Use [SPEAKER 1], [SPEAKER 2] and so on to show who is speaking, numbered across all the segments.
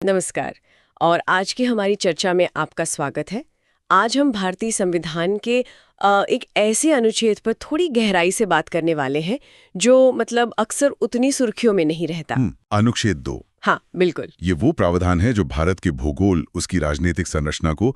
[SPEAKER 1] नमस्कार। और आज की हमारी चर्चा में आपका स्वागत है। आज हम भारतीय संविधान के एक ऐसे अनुच्छेद पर थोड़ी गहराई से बात करने वाले हैं जो मतलब अक्सर उतनी सुर्खियों में नहीं रहता।
[SPEAKER 2] अनुच्छेद 2।
[SPEAKER 1] हाँ, बिल्कुल।
[SPEAKER 2] ये वो प्रावधान है जो भारत के भूगोल, उसकी राजनीतिक संरचना को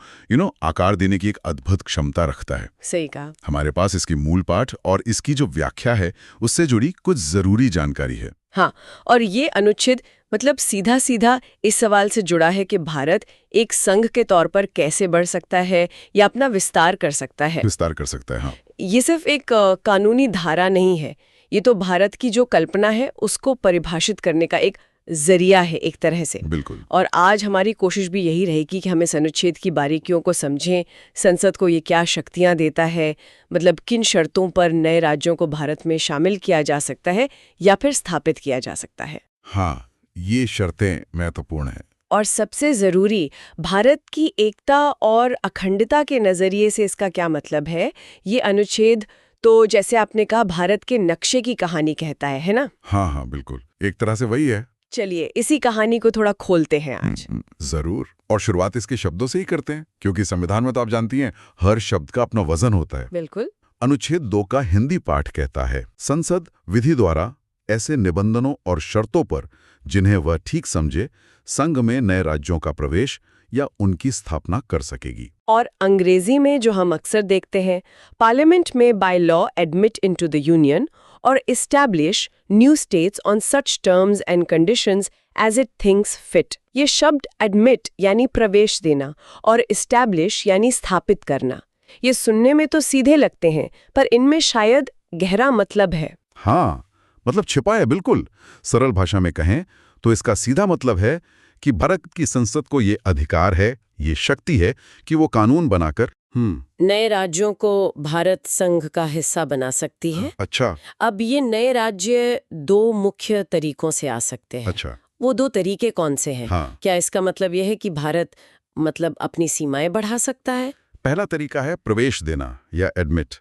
[SPEAKER 2] आकार देने की एक अद्भुत क्षमता रखता है।
[SPEAKER 1] सही कहा।
[SPEAKER 2] हमारे पास इसकी मूल पाठ और इसकी जो व्याख्या है उससे जुड़ी कुछ जरूरी जानकारी है।
[SPEAKER 1] हाँ, और ये अनुच्छेद मतलब सीधा सीधा इस सवाल से जुड़ा है कि भारत एक संघ के तौर पर कैसे बढ़ सकता है या अपना विस्तार कर सकता है।
[SPEAKER 2] हाँ।
[SPEAKER 1] ये सिर्फ एक कानूनी धारा नहीं है, ये तो भारत की जो कल्पना है उसको परिभाषित करने का एक जरिया है एक तरह से।
[SPEAKER 2] बिल्कुल।
[SPEAKER 1] और आज हमारी कोशिश भी यही रहेगी कि हम इस अनुच्छेद की बारीकियों को समझें, संसद को ये क्या शक्तियां देता है, मतलब किन शर्तों पर नए राज्यों को भारत में शामिल किया जा सकता है या फिर स्थापित किया जा सकता है।
[SPEAKER 2] हाँ, ये शर्तें महत्वपूर्ण हैं।
[SPEAKER 1] और सबसे जरूरी, भारत की एकता और अखंडता के नजरिए से इसका क्या मतलब है। ये अनुच्छेद तो जैसे आपने कहा भारत के नक्शे की कहानी कहता है ना?
[SPEAKER 2] हाँ, बिल्कुल, एक तरह से वही है।
[SPEAKER 1] चलिए इसी कहानी को थोड़ा खोलते हैं आज।
[SPEAKER 2] जरूर। और शुरुआत इसके शब्दों से ही करते हैं, क्योंकि संविधान में तो आप जानती हैं हर शब्द का अपना वजन होता है।
[SPEAKER 1] बिल्कुल।
[SPEAKER 2] अनुच्छेद 2 का हिंदी पाठ कहता है, संसद विधि द्वारा ऐसे निबंधनों और शर्तों पर जिन्हें वह ठीक समझे संघ में नए राज्यों का प्रवेश या उनकी स्थापना कर सकेगी।
[SPEAKER 1] और अंग्रेजी में जो हम अक्सर देखते हैं, पार्लियामेंट में by law admit into the union और establish new states on such terms and conditions as it thinks fit. ये शब्द एडमिट यानी प्रवेश देना और एस्टैब्लिश यानी स्थापित करना, ये सुनने में तो सीधे लगते हैं पर इनमें शायद गहरा मतलब है।
[SPEAKER 2] हाँ, मतलब छिपा है। बिल्कुल। सरल भाषा में कहें तो इसका सीधा मतलब है कि भारत की संसद को ये अधिकार है, ये शक्ति है कि वो कानून बनाकर
[SPEAKER 1] नए राज्यों को भारत संघ का हिस्सा बना सकती है।
[SPEAKER 2] अच्छा।
[SPEAKER 1] अब ये नए राज्य दो मुख्य तरीकों से आ सकते हैं।
[SPEAKER 2] अच्छा।
[SPEAKER 1] वो दो तरीके कौन से हैं?
[SPEAKER 2] हाँ।
[SPEAKER 1] क्या इसका मतलब यह है कि भारत मतलब अपनी सीमाएं बढ़ा सकता है?
[SPEAKER 2] पहला तरीका है प्रवेश देना या एडमिट।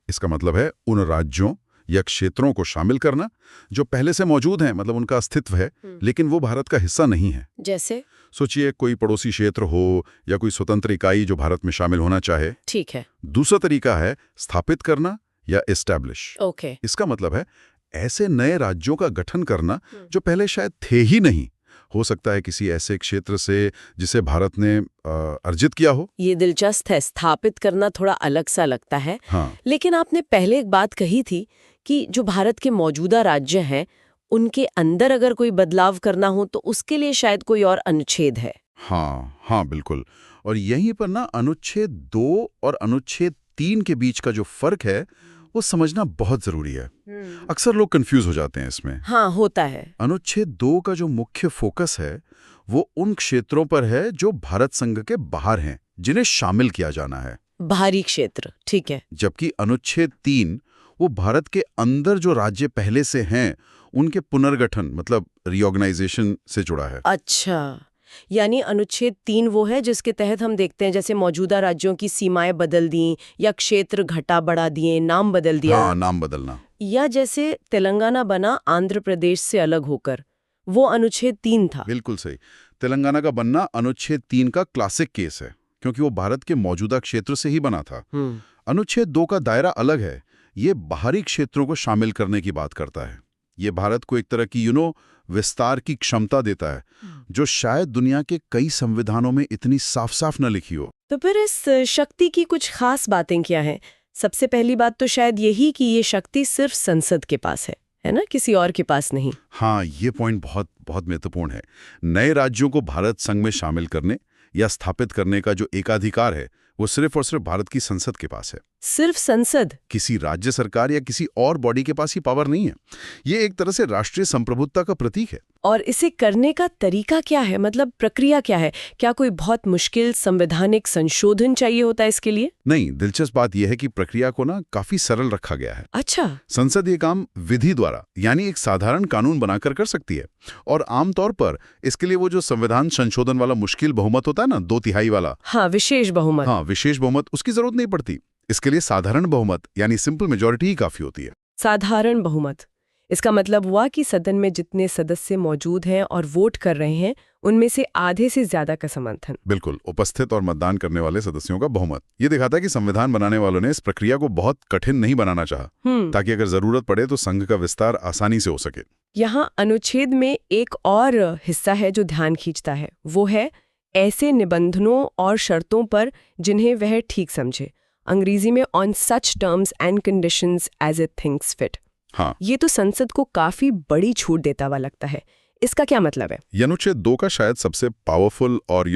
[SPEAKER 2] इसका मतलब है उन राज्यों या क्षेत्रों को शामिल करना जो पहले से मौजूद हैं, मतलब उनका अस्तित्व है लेकिन वो भारत का हिस्सा नहीं है।
[SPEAKER 1] जैसे
[SPEAKER 2] सोचिए कोई पड़ोसी क्षेत्र हो या कोई स्वतंत्र इकाई जो भारत में शामिल होना चाहे।
[SPEAKER 1] ठीक है।
[SPEAKER 2] दूसरा तरीका है स्थापित करना या एस्टैब्लिश।
[SPEAKER 1] ओके।
[SPEAKER 2] इसका मतलब है ऐसे नए राज्यों का गठन करना जो पहले शायद थे ही नहीं। हो सकता है किसी ऐसे क्षेत्र से जिसे भारत ने अर्जित किया हो।
[SPEAKER 1] ये दिलचस्प है, स्थापित करना थोड़ा अलग सा लगता है।
[SPEAKER 2] हाँ।
[SPEAKER 1] लेकिन आपने पहले एक बात कही थी कि जो भारत के मौजूदा राज्य हैं उनके अंदर अगर कोई बदलाव करना हो तो उसके लिए शायद कोई और अनुच्छेद है।
[SPEAKER 2] हाँ, बिल्कुल। और यहीं पर ना अनुच्छेद 2 और अनुच्छेद 3 के बीच का जो फर्क है वो समझना बहुत जरूरी है। अक्सर लोग कंफ्यूज हो जाते हैं इसमें।
[SPEAKER 1] हाँ, होता है।
[SPEAKER 2] अनुच्छेद 2 का जो मुख्य फोकस है वो उन क्षेत्रों पर है जो भारत संघ के बाहर हैं, जिन्हें शामिल किया जाना है।
[SPEAKER 1] बाहरी क्षेत्र, ठीक है।
[SPEAKER 2] जबकि अनुच्छेद 3 वो भारत के अंदर जो राज्य पहले से हैं उनके पुनर्गठन मतलब रीऑर्गेनाइजेशन से जुड़ा है।
[SPEAKER 1] अच्छा, यानी अनुच्छेद 3 वो है जिसके तहत हम देखते हैं जैसे मौजूदा राज्यों की सीमाएं बदल दी या क्षेत्र घटा बढ़ा दिए, नाम बदल दिया।
[SPEAKER 2] हाँ, नाम बदलना।
[SPEAKER 1] या जैसे तेलंगाना बना आंध्र प्रदेश से अलग होकर, वो अनुच्छेद 3 था।
[SPEAKER 2] बिल्कुल सही। तेलंगाना का बनना अनुच्छेद 3 का क्लासिक केस है क्योंकि वो भारत के मौजूदा क्षेत्र से ही बना था। अनुच्छेद 2 का दायरा अलग है। ये बाहरी क्षेत्रों को शामिल करने की बात करता है। ये भारत को एक तरह की विस्तार की क्षमता देता है जो शायद दुनिया के कई संविधानों में इतनी साफ साफ न लिखी हो।
[SPEAKER 1] तो फिर इस शक्ति की कुछ खास बातें क्या हैं? सबसे पहली बात तो शायद यही कि ये शक्ति सिर्फ संसद के पास है ना, किसी और के पास नहीं।
[SPEAKER 2] हाँ, ये पॉइंट बहुत बहुत महत्वपूर्ण है। नए राज्यों को भारत संघ में शामिल करने या स्थापित करने का जो एकाधिकार है वो सिर्फ और सिर्फ भारत की संसद के पास है।
[SPEAKER 1] सिर्फ संसद?
[SPEAKER 2] किसी राज्य सरकार या किसी और बॉडी के पास ही पावर नहीं है। ये एक तरह से राष्ट्रीय संप्रभुता का प्रतीक है।
[SPEAKER 1] और इसे करने का तरीका क्या है, मतलब प्रक्रिया क्या है? क्या कोई बहुत मुश्किल संवैधानिक संशोधन चाहिए होता है इसके लिए?
[SPEAKER 2] नहीं, दिलचस्प बात यह है कि प्रक्रिया को ना काफी सरल रखा गया है।
[SPEAKER 1] अच्छा।
[SPEAKER 2] संसद ये काम विधि द्वारा यानी एक साधारण कानून बनाकर कर सकती है और आमतौर पर इसके लिए वो जो संविधान संशोधन वाला मुश्किल बहुमत होता है ना, 2/3 वाला।
[SPEAKER 1] हाँ, विशेष बहुमत।
[SPEAKER 2] हाँ, विशेष बहुमत, उसकी जरूरत नहीं पड़ती। इसके लिए साधारण बहुमत यानी सिंपल मेजॉरिटी ही काफी होती है।
[SPEAKER 1] साधारण बहुमत इसका मतलब हुआ कि सदन में जितने सदस्य मौजूद हैं और वोट कर रहे हैं उनमें से आधे से ज्यादा का समर्थन।
[SPEAKER 2] बिल्कुल, उपस्थित और मतदान करने वाले सदस्यों का बहुमत। ये दिखाता है कि संविधान बनाने वालों ने इस प्रक्रिया को बहुत कठिन नहीं बनाना चाहा, ताकि अगर जरूरत पड़े तो संघ का विस्तार आसानी से हो सके।
[SPEAKER 1] यहाँ अनुच्छेद में एक और हिस्सा है जो ध्यान खींचता है, वो है ऐसे निबंधनों और शर्तों पर जिन्हें वह ठीक समझे, अंग्रेजी में on such terms and conditions as it thinks fit.
[SPEAKER 2] हाँ,
[SPEAKER 1] ये तो संसद को काफी बड़ी छूट देता हुआ लगता है। इसका क्या मतलब है?
[SPEAKER 2] ये अनुच्छेद 2 का शायद सबसे पावरफुल और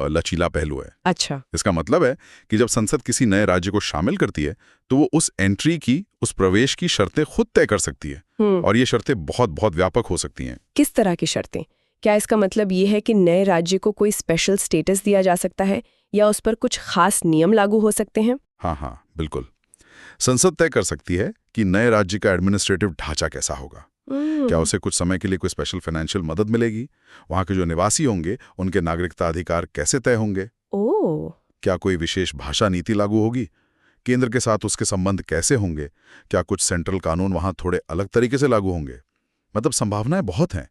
[SPEAKER 2] लचीला पहलू है।
[SPEAKER 1] अच्छा।
[SPEAKER 2] इसका मतलब है कि जब संसद किसी नए राज्य को शामिल करती है तो वो उस एंट्री की, उस प्रवेश की शर्तें खुद तय कर सकती है। और ये शर्तें बहुत बहुत व्यापक हो सकती हैं।
[SPEAKER 1] किस तरह की शर्तें? क्या इसका मतलब ये है कि नए राज्य को कोई स्पेशल स्टेटस दिया जा सकता है या उस पर कुछ खास नियम लागू हो सकते हैं?
[SPEAKER 2] हाँ, बिल्कुल। संसद तय कर सकती है कि नए राज्य का एडमिनिस्ट्रेटिव ढांचा कैसा होगा। क्या उसे कुछ समय के लिए कोई स्पेशल फाइनेंशियल मदद मिलेगी? वहाँ के जो निवासी होंगे उनके नागरिकता अधिकार कैसे तय होंगे? क्या कोई विशेष भाषा नीति लागू होगी? केंद्र के साथ उसके संबंध कैसे होंगे? क्या कुछ सेंट्रल कानून वहाँ थोड़े अलग तरीके से लागू होंगे? मतलब संभावनाएं बहुत हैं।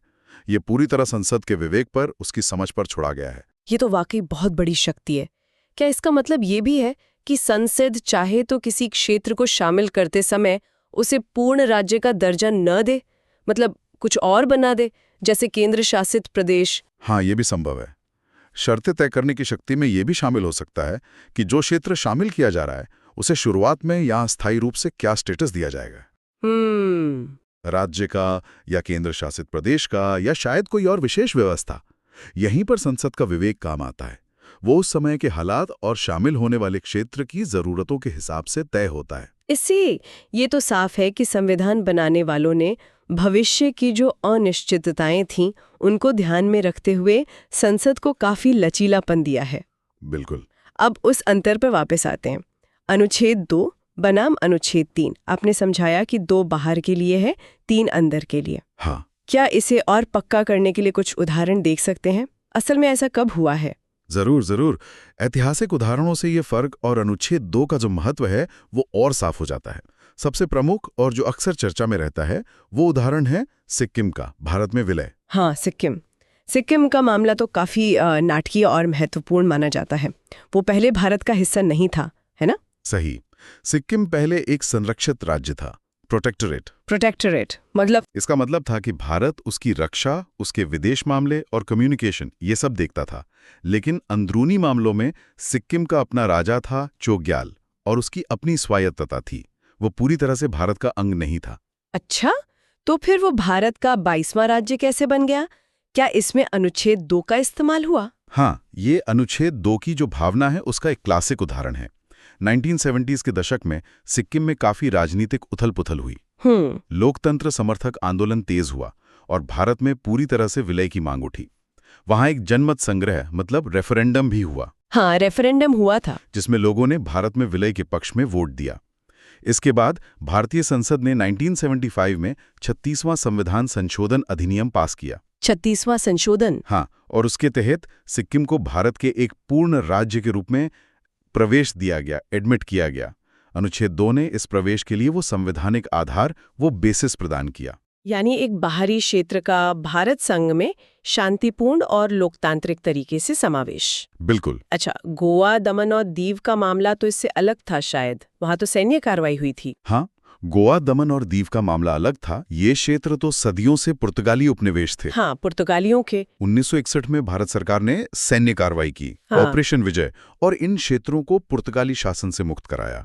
[SPEAKER 2] ये पूरी तरह संसद के विवेक पर, उसकी समझ पर छोड़ा गया है।
[SPEAKER 1] ये तो वाकई बहुत बड़ी शक्ति है। क्या इसका मतलब ये भी है कि संसद चाहे तो किसी क्षेत्र को शामिल करते समय उसे पूर्ण राज्य का दर्जा न दे, मतलब कुछ और बना दे, जैसे केंद्र शासित प्रदेश?
[SPEAKER 2] हाँ, ये भी संभव है। शर्तें तय करने की शक्ति में ये भी शामिल हो सकता है कि जो क्षेत्र शामिल किया जा रहा है उसे शुरुआत में या स्थायी रूप से क्या स्टेटस दिया जाएगा। राज्य का या केंद्र शासित प्रदेश का या शायद कोई और विशेष व्यवस्था। यहीं पर संसद का विवेक काम आता है। वो उस समय के हालात और शामिल होने वाले क्षेत्र की जरूरतों के हिसाब से तय होता है।
[SPEAKER 1] इससे ये तो साफ है कि संविधान बनाने वालों ने भविष्य की जो अनिश्चितताएं थीं उनको ध्यान में रखते हुए संसद को काफी लचीलापन दिया है।
[SPEAKER 2] बिल्कुल।
[SPEAKER 1] अब उस अंतर पर वापस आते हैं। अनुच्छेद 2 बनाम अनुच्छेद 3, आपने समझाया कि 2 बाहर के लिए है, 3 अंदर के लिए।
[SPEAKER 2] हाँ।
[SPEAKER 1] क्या इसे और पक्का करने के लिए कुछ उदाहरण देख सकते हैं? असल में ऐसा कब हुआ है?
[SPEAKER 2] जरूर। ऐतिहासिक उदाहरणों से ये फर्क और अनुच्छेद 2 का जो महत्व है वो और साफ हो जाता है। सबसे प्रमुख और जो अक्सर चर्चा में रहता है वो उदाहरण है सिक्किम का भारत में विलय।
[SPEAKER 1] हाँ, सिक्किम का मामला तो काफी नाटकीय और महत्वपूर्ण माना जाता है। वो पहले भारत का हिस्सा नहीं था, है ना?
[SPEAKER 2] सही। सिक्किम पहले एक संरक्षित राज्य था,
[SPEAKER 1] प्रोटेक्टोरेट मतलब?
[SPEAKER 2] इसका मतलब था कि भारत उसकी रक्षा, उसके विदेश मामले और कम्युनिकेशन ये सब देखता था। लेकिन अंदरूनी मामलों में सिक्किम का अपना राजा था चोग्याल, और उसकी अपनी स्वायत्तता थी। वो पूरी तरह से भारत का अंग नहीं था।
[SPEAKER 1] अच्छा, तो फिर वो भारत का 22वां राज्य कैसे बन गया? क्या इसमें अनुच्छेद 2 का इस्तेमाल हुआ?
[SPEAKER 2] हाँ, ये अनुच्छेद 2 की जो भावना है उसका एक क्लासिक उदाहरण है। 1970s के दशक में सिक्किम में काफी राजनीतिक उथल-पुथल हुई। लोकतंत्र समर्थक आंदोलन तेज हुआ और भारत में पूरी तरह से विलय की मांग उठी। वहां एक जनमत संग्रह मतलब रेफरेंडम भी हुआ।
[SPEAKER 1] हाँ, रेफरेंडम हुआ था,
[SPEAKER 2] जिसमें लोगों ने भारत में विलय के पक्ष में वोट दिया। इसके बाद भारतीय संसद ने 1975 में 36वां संविधान संशोधन अधिनियम पास किया।
[SPEAKER 1] 36वां संशोधन?
[SPEAKER 2] हाँ, और उसके तहत सिक्किम को भारत के एक पूर्ण राज्य के रूप में प्रवेश दिया गया, एडमिट किया गया। अनुच्छेद 2 ने इस प्रवेश के लिए वो संवैधानिक आधार, वो बेसिस प्रदान किया।
[SPEAKER 1] यानी एक बाहरी क्षेत्र का भारत संघ में शांतिपूर्ण और लोकतांत्रिक तरीके से समावेश।
[SPEAKER 2] बिल्कुल।
[SPEAKER 1] अच्छा, गोवा, दमन और दीव का मामला तो इससे अलग था शायद। वहां तो सैन्य कार्रवाई हुई थी।
[SPEAKER 2] हाँ, गोवा, दमन और दीव का मामला अलग था। ये क्षेत्र तो सदियों से पुर्तगाली उपनिवेश थे।
[SPEAKER 1] हाँ, पुर्तगालियों के।
[SPEAKER 2] 1961 में भारत सरकार ने सैन्य कार्रवाई की, ऑपरेशन विजय, और इन क्षेत्रों को पुर्तगाली शासन से मुक्त कराया।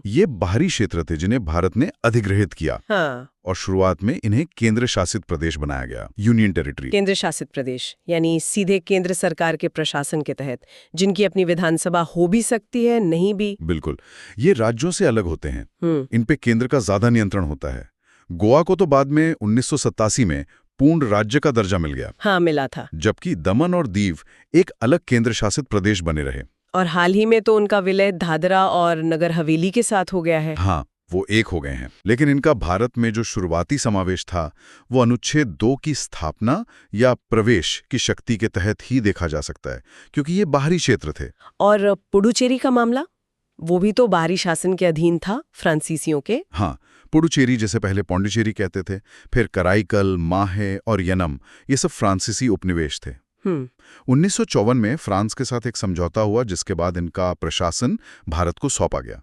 [SPEAKER 2] ये बाहरी क्षेत्र थे जिन्हें भारत ने अधिग्रहित किया। और शुरुआत में इन्हें केंद्र शासित प्रदेश बनाया गया, यूनियन टेरिटरी।
[SPEAKER 1] केंद्र शासित प्रदेश यानी सीधे केंद्र सरकार के प्रशासन के तहत, जिनकी अपनी विधानसभा हो भी सकती है, नहीं भी।
[SPEAKER 2] बिल्कुल, ये राज्यों से अलग होते हैं। इन पे केंद्र का ज्यादा नियंत्रण होता है। गोवा को तो बाद में 1987 में पूर्ण राज्य का दर्जा मिल गया।
[SPEAKER 1] हाँ, मिला था।
[SPEAKER 2] जबकि दमन और दीव एक अलग केंद्र शासित प्रदेश बने रहे।
[SPEAKER 1] और हाल ही में तो उनका विलय दादरा और नगर हवेली के साथ हो गया है।
[SPEAKER 2] हाँ, वो एक हो गए हैं। लेकिन इनका भारत में जो शुरुआती समावेश था वो अनुच्छेद 2 की स्थापना या प्रवेश की शक्ति के तहत ही देखा जा सकता है, क्योंकि ये बाहरी क्षेत्र थे।
[SPEAKER 1] और पुडुचेरी का मामला, वो भी तो बाहरी शासन के अधीन था, फ्रांसीसियों के।
[SPEAKER 2] हाँ, पुडुचेरी, जिसे पहले पौंडीचेरी कहते थे, फिर कराईकल, माहे और यनम, ये सब फ्रांसीसी उपनिवेश थे। 1954 में फ्रांस के साथ एक समझौता हुआ, जिसके बाद इनका प्रशासन भारत को सौंपा गया।